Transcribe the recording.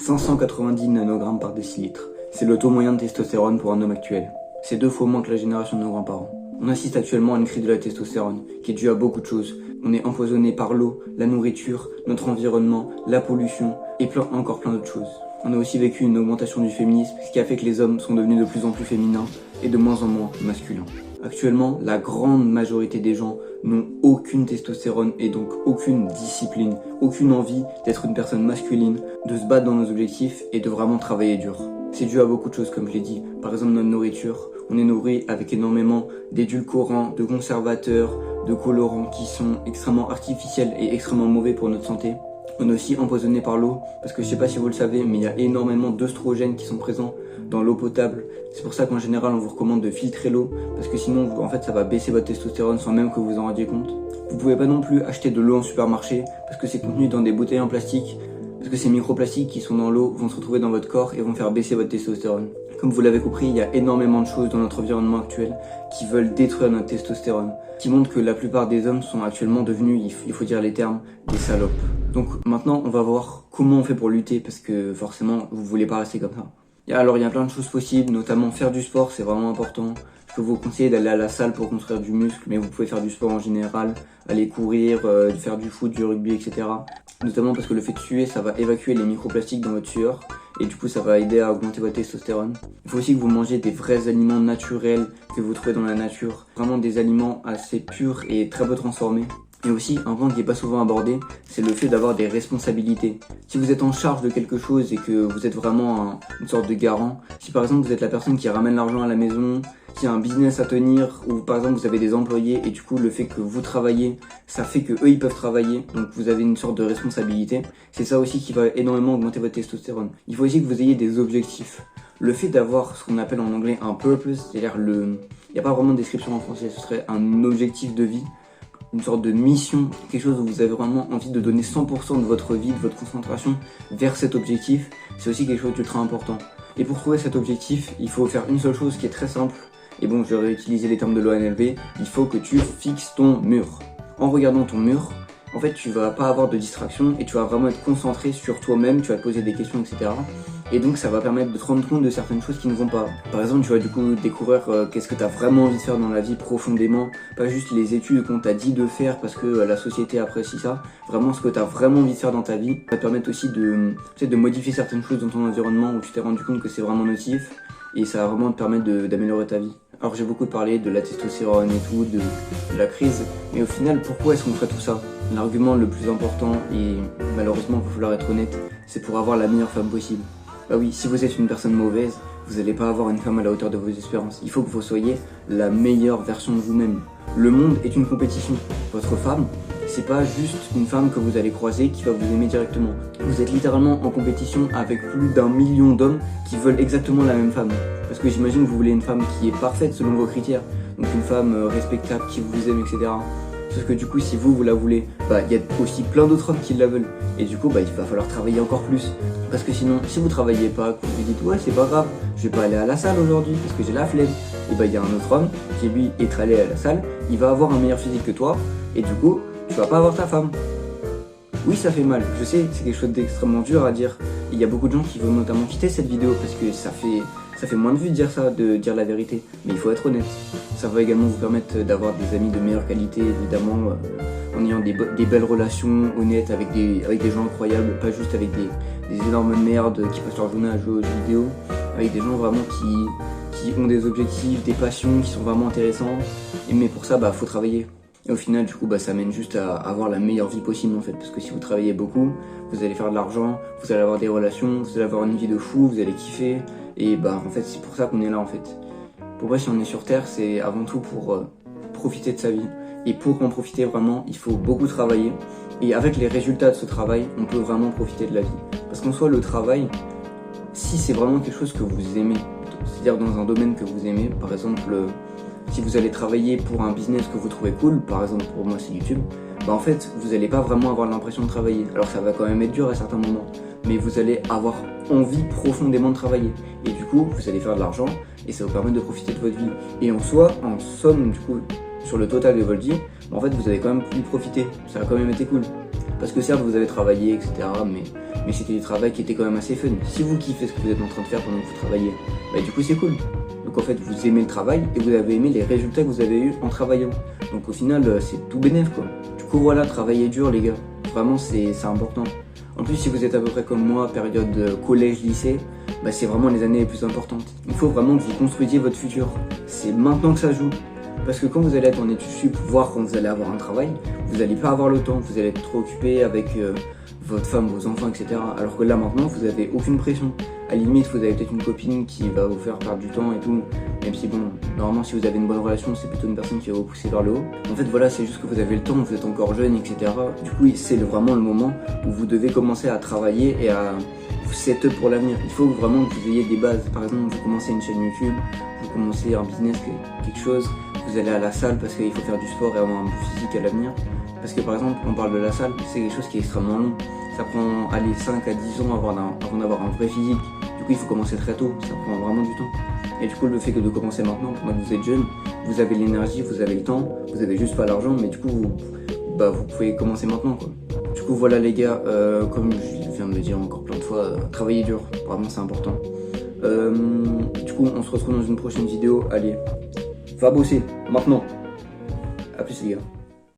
590 nanogrammes par décilitre. C'est le taux moyen de testostérone pour un homme actuel. C'est 2 fois moins que la génération de nos grands-parents. On assiste actuellement à une crise de la testostérone, qui est due à beaucoup de choses. On est empoisonné par l'eau, la nourriture, notre environnement, la pollution, et encore plein d'autres choses. On a aussi vécu une augmentation du féminisme, ce qui a fait que les hommes sont devenus de plus en plus féminins et de moins en moins masculins. Actuellement, la grande majorité des gens n'ont aucune testostérone et donc aucune discipline, aucune envie d'être une personne masculine, de se battre dans nos objectifs et de vraiment travailler dur. C'est dû à beaucoup de choses comme je l'ai dit, par exemple notre nourriture. On est nourri avec énormément d'édulcorants, de conservateurs, de colorants qui sont extrêmement artificiels et extrêmement mauvais pour notre santé. On est aussi empoisonné par l'eau, parce que je sais pas si vous le savez, mais il y a énormément d'œstrogènes qui sont présents dans l'eau potable. C'est pour ça qu'en général on vous recommande de filtrer l'eau, parce que sinon en fait ça va baisser votre testostérone sans même que vous en rendiez compte. Vous pouvez pas non plus acheter de l'eau en supermarché, parce que c'est contenu dans des bouteilles en plastique, parce que ces microplastiques qui sont dans l'eau vont se retrouver dans votre corps et vont faire baisser votre testostérone. Comme vous l'avez compris, il y a énormément de choses dans notre environnement actuel qui veulent détruire notre testostérone, qui montrent que la plupart des hommes sont actuellement devenus, il faut dire les termes, des salopes. Donc maintenant, on va voir comment on fait pour lutter, parce que forcément, vous voulez pas rester comme ça. Alors il y a plein de choses possibles, notamment faire du sport, c'est vraiment important. Je peux vous conseiller d'aller à la salle pour construire du muscle, mais vous pouvez faire du sport en général, aller courir, faire du foot, du rugby, etc. Notamment parce que le fait de suer, ça va évacuer les microplastiques dans votre sueur, et du coup ça va aider à augmenter votre testostérone. Il faut aussi que vous mangez des vrais aliments naturels que vous trouvez dans la nature, vraiment des aliments assez purs et très peu transformés. Et aussi, un point qui n'est pas souvent abordé, c'est le fait d'avoir des responsabilités. Si vous êtes en charge de quelque chose et que vous êtes vraiment une sorte de garant, si par exemple vous êtes la personne qui ramène l'argent à la maison, qui a un business à tenir, ou par exemple vous avez des employés et du coup le fait que vous travaillez, ça fait que eux ils peuvent travailler, donc vous avez une sorte de responsabilité. C'est ça aussi qui va énormément augmenter votre testostérone. Il faut aussi que vous ayez des objectifs. Le fait d'avoir ce qu'on appelle en anglais un purpose, c'est-à-dire il n'y a pas vraiment de description en français, ce serait un objectif de vie, une sorte de mission, quelque chose où vous avez vraiment envie de donner 100% de votre vie, de votre concentration vers cet objectif, c'est aussi quelque chose d'ultra important. Et pour trouver cet objectif, il faut faire une seule chose qui est très simple, et bon, je vais réutiliser les termes de l'ONLV, il faut que tu fixes ton mur. En regardant ton mur, en fait, tu vas pas avoir de distraction et tu vas vraiment être concentré sur toi-même, tu vas te poser des questions, etc. Et donc ça va permettre de te rendre compte de certaines choses qui ne vont pas. Par exemple, tu vas du coup découvrir qu'est-ce que tu as vraiment envie de faire dans la vie profondément, pas juste les études qu'on t'a dit de faire parce que la société apprécie ça, vraiment ce que tu as vraiment envie de faire dans ta vie. Ça va te permettre aussi de modifier certaines choses dans ton environnement où tu t'es rendu compte que c'est vraiment nocif, et ça va vraiment te permettre d'améliorer ta vie. Alors j'ai beaucoup parlé de la testostérone et tout, de la crise, mais au final, pourquoi est-ce qu'on ferait tout ça? L'argument le plus important, et malheureusement il va falloir être honnête, c'est pour avoir la meilleure femme possible. Bah oui, si vous êtes une personne mauvaise, vous n'allez pas avoir une femme à la hauteur de vos espérances. Il faut que vous soyez la meilleure version de vous-même. Le monde est une compétition. Votre femme, c'est pas juste une femme que vous allez croiser qui va vous aimer directement. Vous êtes littéralement en compétition avec plus d'1 million d'hommes qui veulent exactement la même femme. Parce que j'imagine que vous voulez une femme qui est parfaite selon vos critères. Donc une femme respectable, qui vous aime, etc. Sauf que du coup, si vous la voulez, il y a aussi plein d'autres hommes qui la veulent. Et du coup, il va falloir travailler encore plus. Parce que sinon, si vous travaillez pas, que vous vous dites ouais, c'est pas grave, je vais pas aller à la salle aujourd'hui parce que j'ai la flemme, et il y a un autre homme qui lui est allé à la salle, il va avoir un meilleur physique que toi, et du coup, tu vas pas avoir ta femme. Oui, ça fait mal, je sais, c'est quelque chose d'extrêmement dur à dire. Il y a beaucoup de gens qui vont notamment quitter cette vidéo parce que ça fait moins de vues de dire ça, de dire la vérité. Mais il faut être honnête. Ça va également vous permettre d'avoir des amis de meilleure qualité, évidemment, en ayant des belles relations honnêtes avec des gens incroyables, pas juste avec des énormes merdes qui passent leur journée à jouer aux jeux vidéo, avec des gens vraiment qui ont des objectifs, des passions qui sont vraiment intéressants. Mais pour ça, faut travailler. Et au final, du coup, ça mène juste à avoir la meilleure vie possible en fait. Parce que si vous travaillez beaucoup, vous allez faire de l'argent, vous allez avoir des relations, vous allez avoir une vie de fou, vous allez kiffer. Et en fait, c'est pour ça qu'on est là en fait. Pour moi, si on est sur Terre, c'est avant tout pour profiter de sa vie. Et pour en profiter vraiment, il faut beaucoup travailler. Et avec les résultats de ce travail, on peut vraiment profiter de la vie. Parce qu'en soi, le travail, si c'est vraiment quelque chose que vous aimez, c'est-à-dire dans un domaine que vous aimez, par exemple, si vous allez travailler pour un business que vous trouvez cool, par exemple pour moi c'est YouTube, en fait vous n'allez pas vraiment avoir l'impression de travailler. Alors ça va quand même être dur à certains moments, mais vous allez avoir envie profondément de travailler. Et du coup vous allez faire de l'argent et ça va vous permettre de profiter de votre vie. Et en somme du coup, sur le total de votre vie, en fait vous avez quand même pu profiter, ça a quand même été cool. Parce que certes vous avez travaillé, etc. Mais mais c'était du travail qui était quand même assez fun. Si vous kiffez ce que vous êtes en train de faire pendant que vous travaillez, bah du coup c'est cool. Donc en fait vous aimez le travail et vous avez aimé les résultats que vous avez eu en travaillant. Donc au final c'est tout bénef quoi. Du coup voilà, travaillez dur les gars, vraiment c'est important. En plus si vous êtes à peu près comme moi, période collège-lycée, bah c'est vraiment les années les plus importantes. Il faut vraiment que vous construisiez votre futur. C'est maintenant que ça joue. Parce que quand vous allez être en études sup, voire quand vous allez avoir un travail, vous n'allez pas avoir le temps, vous allez être trop occupé avec votre femme, vos enfants, etc. Alors que là maintenant, vous n'avez aucune pression. À la limite, vous avez peut-être une copine qui va vous faire perdre du temps et tout. Même si bon, normalement si vous avez une bonne relation, c'est plutôt une personne qui va vous pousser vers le haut. En fait voilà, c'est juste que vous avez le temps, vous êtes encore jeune, etc. Du coup, c'est vraiment le moment où vous devez commencer à travailler et à vous set up pour l'avenir. Il faut vraiment que vous ayez des bases. Par exemple, vous commencez une chaîne YouTube, vous commencez un business, quelque chose, vous allez à la salle parce qu'il faut faire du sport et avoir un bon physique à l'avenir. Parce que par exemple, on parle de la salle, c'est quelque chose qui est extrêmement long. Ça prend 5 à 10 ans avant d'avoir un vrai physique. Du coup, il faut commencer très tôt, ça prend vraiment du temps. Et du coup, le fait que de commencer maintenant, pendant que vous êtes jeune, vous avez l'énergie, vous avez le temps, vous avez juste pas l'argent, mais du coup, vous pouvez commencer maintenant quoi. Du coup, voilà les gars, comme je viens de le dire encore plein de fois, travaillez dur, vraiment c'est important. Du coup, on se retrouve dans une prochaine vidéo. Allez, va bosser, maintenant. A plus les gars.